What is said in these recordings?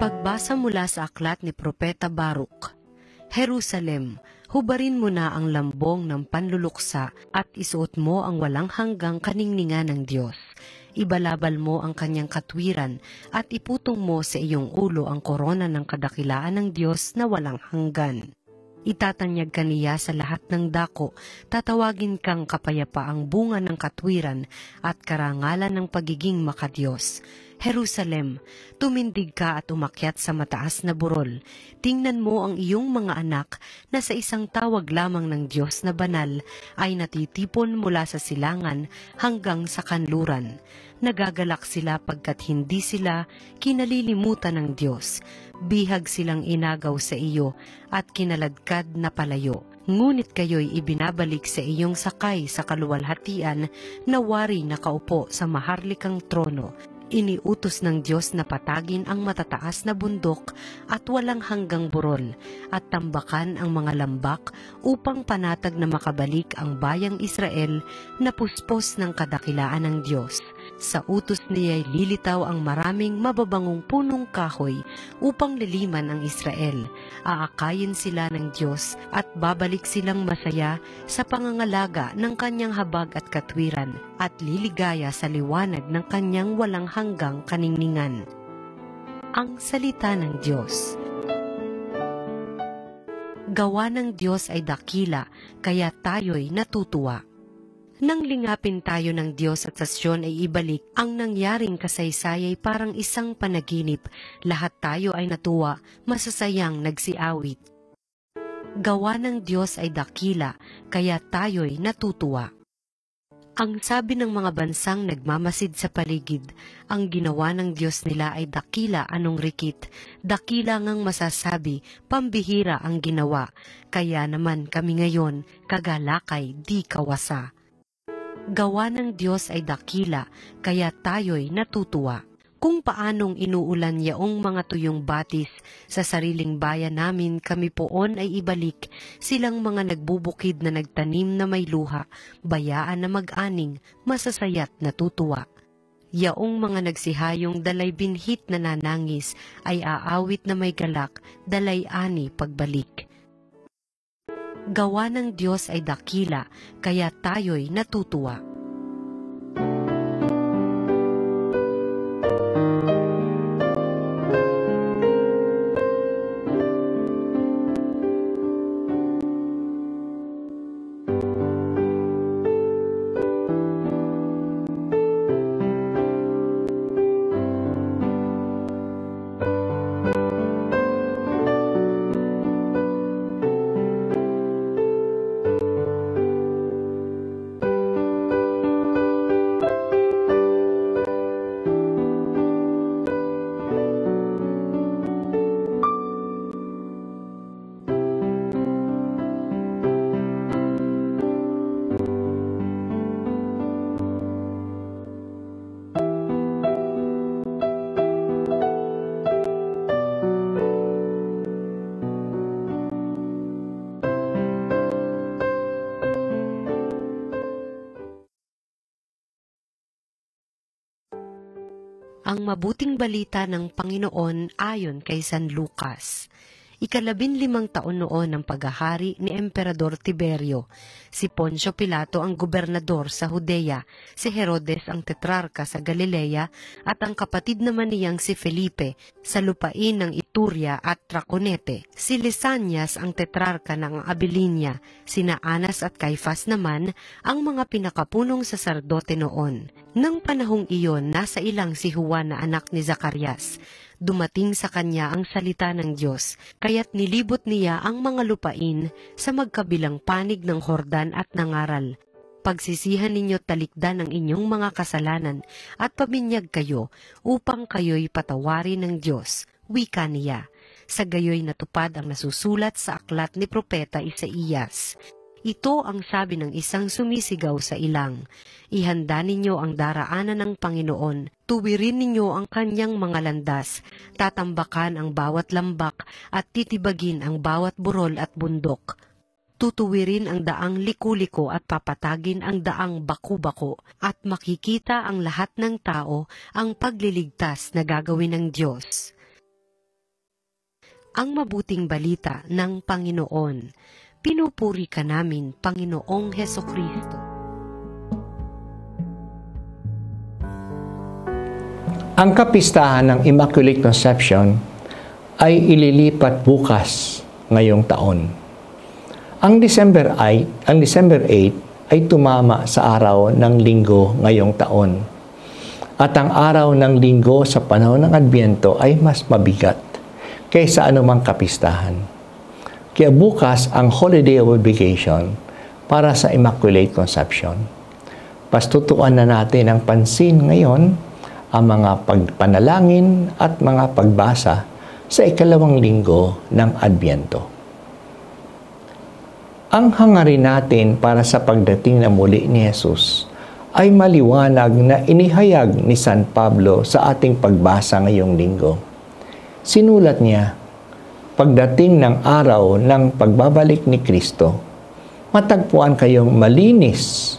Pagbasa mula sa aklat ni Propeta Baruch. Jerusalem, hubarin mo na ang lambong ng panluluksa at isuot mo ang walang hanggang kaningningan ng Diyos. Ibalabal mo ang kanyang katwiran at iputong mo sa iyong ulo ang korona ng kadakilaan ng Diyos na walang hanggan. Itatanyag ka niya sa lahat ng dako, tatawagin kang kapayapaang bunga ng katwiran at karangalan ng pagiging makadiyos. Jerusalem, tumindig ka at umakyat sa mataas na burol. Tingnan mo ang iyong mga anak na sa isang tawag lamang ng Diyos na banal ay natitipon mula sa silangan hanggang sa kanluran. Nagagalak sila pagkat hindi sila kinalilimutan ng Diyos. Bihag silang inagaw sa iyo at kinaladkad na palayo. Ngunit kayo'y ibinabalik sa iyong sakay sa kaluwalhatian na wari nakaupo sa maharlikang trono. Iniutos ng Diyos na patagin ang matataas na bundok at walang hanggang burol at tambakan ang mga lambak upang panatag na makabalik ang bayang Israel na puspos ng kadakilaan ng Diyos. Sa utos niya'y lilitaw ang maraming mababangong punong kahoy upang liliman ang Israel. Aakayin sila ng Diyos at babalik silang masaya sa pangangalaga ng kanyang habag at katwiran at liligaya sa liwanag ng kanyang walang hanggang kaningningan. Ang salita ng Diyos. Gawa ng Diyos ay dakila, kaya tayo'y natutuwa. Nang lingapin tayo ng Diyos at sa Siyon ay ibalik ang nangyaring kasaysay ay parang isang panaginip. Lahat tayo ay natuwa, masasayang nagsiawit. Gawa ng Diyos ay dakila, kaya tayo'y natutuwa. Ang sabi ng mga bansang nagmamasid sa paligid, ang ginawa ng Diyos nila ay dakila anong rikit, dakila ngang masasabi, pambihira ang ginawa, kaya naman kami ngayon, kagalakay di kawasa. Gawa ng Diyos ay dakila, kaya tayo'y natutuwa. Kung paanong inuulan yaong mga tuyong batis, sa sariling bayan namin kami poon ay ibalik, silang mga nagbubukid na nagtanim na may luha, bayaan na mag-aning, masasaya't natutuwa. Yaong mga nagsihayong dalay binhit na nanangis, ay aawit na may galak, dalay ani pagbalik. Gawa ng Diyos ay dakila, kaya tayo'y natutuwa. Ang mabuting balita ng Panginoon ayon kay San Lucas. 15 taon noon ng paghahari ni Emperador Tiberio. Si Poncio Pilato ang gobernador sa Judea, si Herodes ang tetrarka sa Galilea, at ang kapatid naman niyang si Felipe sa lupain ng Ituria at Traconete. Si Lisanias ang tetrarka ng Abilinia, sina Anas at Caifas naman ang mga pinakapunong saserdote noon. Nang panahong iyon, nasa ilang si Juan na anak ni Zacarias. Dumating sa kanya ang salita ng Diyos, kaya't nilibot niya ang mga lupain sa magkabilang panig ng Hordan at nangaral, "Pagsisihan ninyo talikdan ang inyong mga kasalanan at pabinyag kayo upang kayo'y patawarin ng Diyos," wika niya. Sa gayoy natupad ang nasusulat sa aklat ni Propeta Isaías. Ito ang sabi ng isang sumisigaw sa ilang. Ihanda ninyo ang daraanan ng Panginoon, tuwirin ninyo ang kanyang mga landas, tatambakan ang bawat lambak at titibagin ang bawat burol at bundok. Tutuwirin ang daang liku-liko at papatagin ang daang baku-bako at makikita ang lahat ng tao ang pagliligtas na gagawin ng Diyos. Ang mabuting balita ng Panginoon. Pinupuri ka namin, Panginoong Hesukristo. Ang kapistahan ng Immaculate Conception ay ililipat bukas ngayong taon. Ang December 8 ay tumama sa araw ng linggo ngayong taon. At ang araw ng linggo sa panahon ng Adbyento ay mas mabigat kaysa anumang kapistahan. Kaya bukas ang holiday of obligation para sa Immaculate Conception. Pastutuan na natin ang pansin ngayon ang mga pagpanalangin at mga pagbasa sa ikalawang linggo ng Adbyento. Ang hangarin natin para sa pagdating na muli ni Jesus ay maliwanag na inihayag ni San Pablo sa ating pagbasa ngayong linggo. Sinulat niya, pagdating ng araw ng pagbabalik ni Kristo, matagpuan kayong malinis,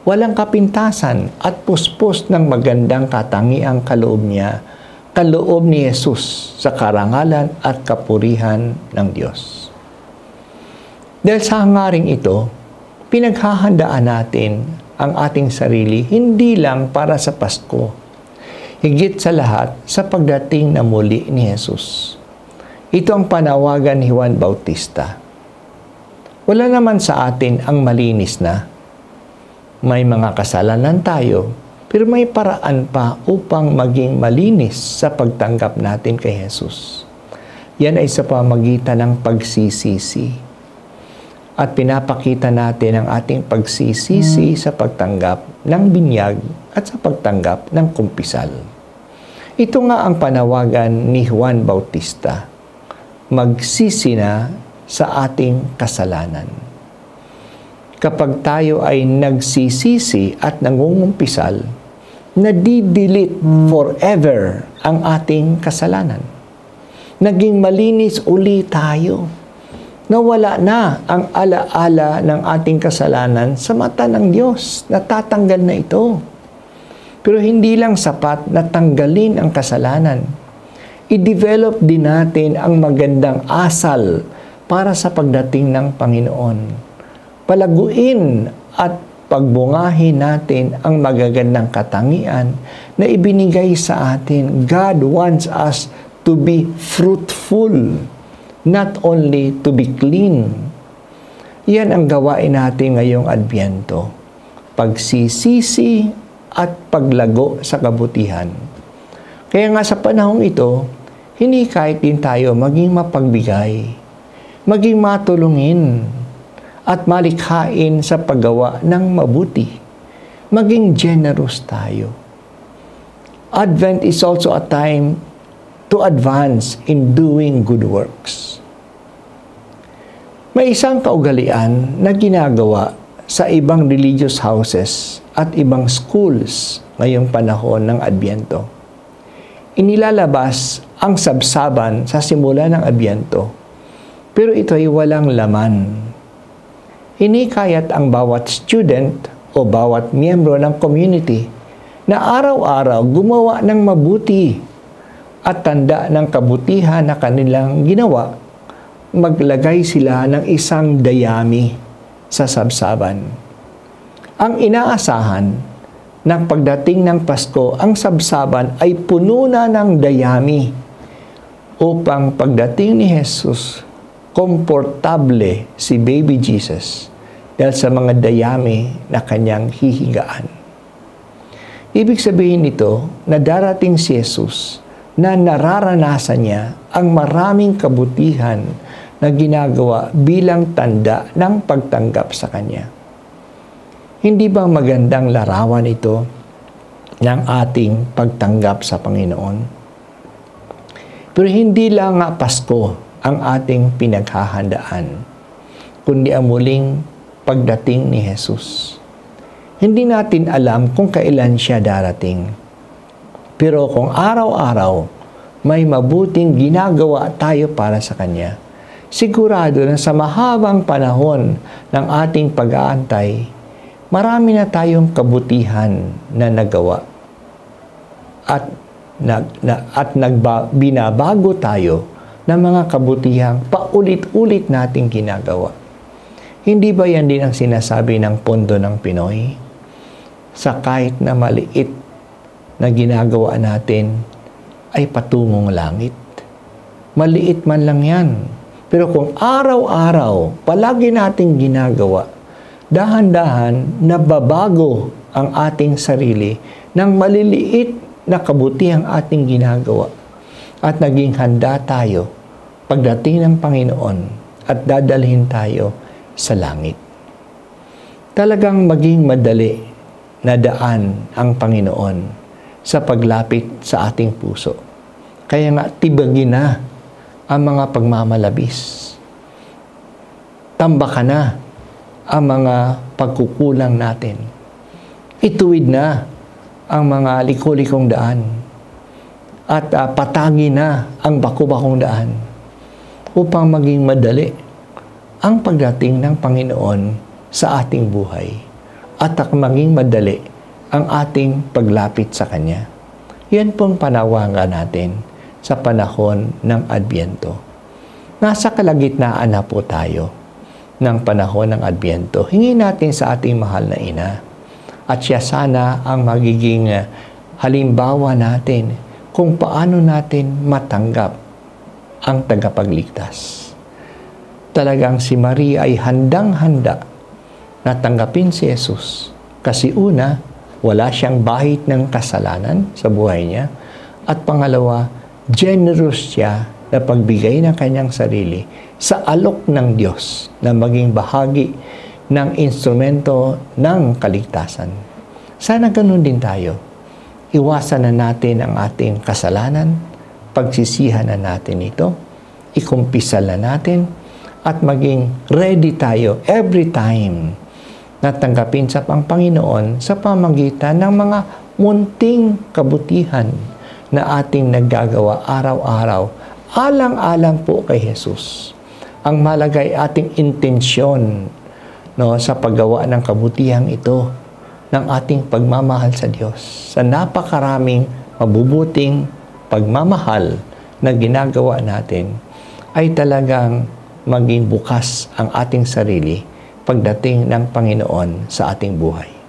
walang kapintasan at puspos ng magandang katangiang kaloob niya, kaloob ni Jesus sa karangalan at kapurihan ng Diyos. Dahil sa hangaring ito, pinaghahandaan natin ang ating sarili hindi lang para sa Pasko, higit sa lahat sa pagdating na muli ni Jesus. Ito ang panawagan ni Juan Bautista. Wala naman sa atin ang malinis na. May mga kasalanan tayo, pero may paraan pa upang maging malinis sa pagtanggap natin kay Jesus. Yan ay sa pamagitan ng pagsisisi. At pinapakita natin ang ating pagsisisi sa pagtanggap ng binyag at sa pagtanggap ng kumpisal. Ito nga ang panawagan ni Juan Bautista. Magsisi na sa ating kasalanan. Kapag tayo ay nagsisisi at nangungumpisal, nadidelete forever ang ating kasalanan. Naging malinis uli tayo. Nawala na ang alaala ng ating kasalanan sa mata ng Diyos. Natatanggal na ito. Pero hindi lang sapat na tanggalin ang kasalanan. I-develop din natin ang magandang asal para sa pagdating ng Panginoon. Palaguin at pagbungahin natin ang magagandang katangian na ibinigay sa atin. God wants us to be fruitful, not only to be clean. Yan ang gawain natin ngayong Adbyento. Pagsisisi at paglago sa kabutihan. Kaya nga sa panahong ito, hinikayat din tayo maging mapagbigay, maging matulungin, at malikhain sa paggawa ng mabuti. Maging generous tayo. Advent is also a time to advance in doing good works. May isang kaugalian na ginagawa sa ibang religious houses at ibang schools ngayong panahon ng Adbyento. Inilalabas ang sabsaban sa simula ng Adbyento, pero ito ay walang laman. Hinikayat ang bawat student o bawat miyembro ng community na araw-araw gumawa ng mabuti at tanda ng kabutihan na kanilang ginawa, maglagay sila ng isang dayami sa sabsaban. Ang inaasahan ng pagdating ng Pasko, ang sabsaban ay puno na ng dayami upang pagdating ni Jesus, komportable si baby Jesus dahil sa mga dayami na kanyang hihigaan. Ibig sabihin nito na darating si Jesus na nararanasan niya ang maraming kabutihan na ginagawa bilang tanda ng pagtanggap sa Kanya. Hindi ba magandang larawan ito ng ating pagtanggap sa Panginoon? Pero hindi lang nga Pasko ang ating pinaghahandaan, kundi ang muling pagdating ni Jesus. Hindi natin alam kung kailan siya darating. Pero kung araw-araw may mabuting ginagawa tayo para sa Kanya, sigurado na sa mahabang panahon ng ating pag-aantay, marami na tayong kabutihan na nagawa. At binabago tayo ng mga kabutihang paulit-ulit nating ginagawa. Hindi ba yan din ang sinasabi ng pondo ng Pinoy? Sa kahit na maliit na ginagawa natin ay patungong langit. Maliit man lang yan. Pero kung araw-araw, palagi nating ginagawa, dahan-dahan nababago ang ating sarili ng maliliit na kabutihang ating ginagawa at naging handa tayo pagdating ng Panginoon at dadalhin tayo sa langit. Talagang maging madali na daan ang Panginoon sa paglapit sa ating puso. Kaya nga tibagin na ang mga pagmamalabis. Tambakan na ang mga pagkukulang natin. Ituwid na ang mga liko-likong daan. At patagi na ang bako-bakong daan upang maging madali ang pagdating ng Panginoon sa ating buhay at maging madali ang ating paglapit sa Kanya. Yan pong panawagan natin sa panahon ng Adbyento. Nasa kalagitnaan na po tayo ng panahon ng Adbyento. Hingin natin sa ating mahal na Ina at siya sana ang magiging halimbawa natin kung paano natin matanggap ang tagapagligtas. Talagang si Maria ay handang-handa na tanggapin si Jesus. Kasi una, wala siyang bahid ng kasalanan sa buhay niya. At pangalawa, generous siya na pagbigay ng kanyang sarili sa alok ng Diyos na maging bahagi ng instrumento ng kaligtasan. Sana ganun din tayo. Iwasan na natin ang ating kasalanan, pagsisihan na natin ito, ikumpisal na natin, at maging ready tayo every time na tanggapin sa Panginoon sa pamamagitan ng mga munting kabutihan na ating naggagawa araw-araw, alang-alang po kay Jesus. Ang malagay ating intensyon sa paggawa ng kabutihang ito ng ating pagmamahal sa Diyos. Sa napakaraming mabubuting pagmamahal na ginagawa natin, ay talagang maging bukas ang ating sarili pagdating ng Panginoon sa ating buhay.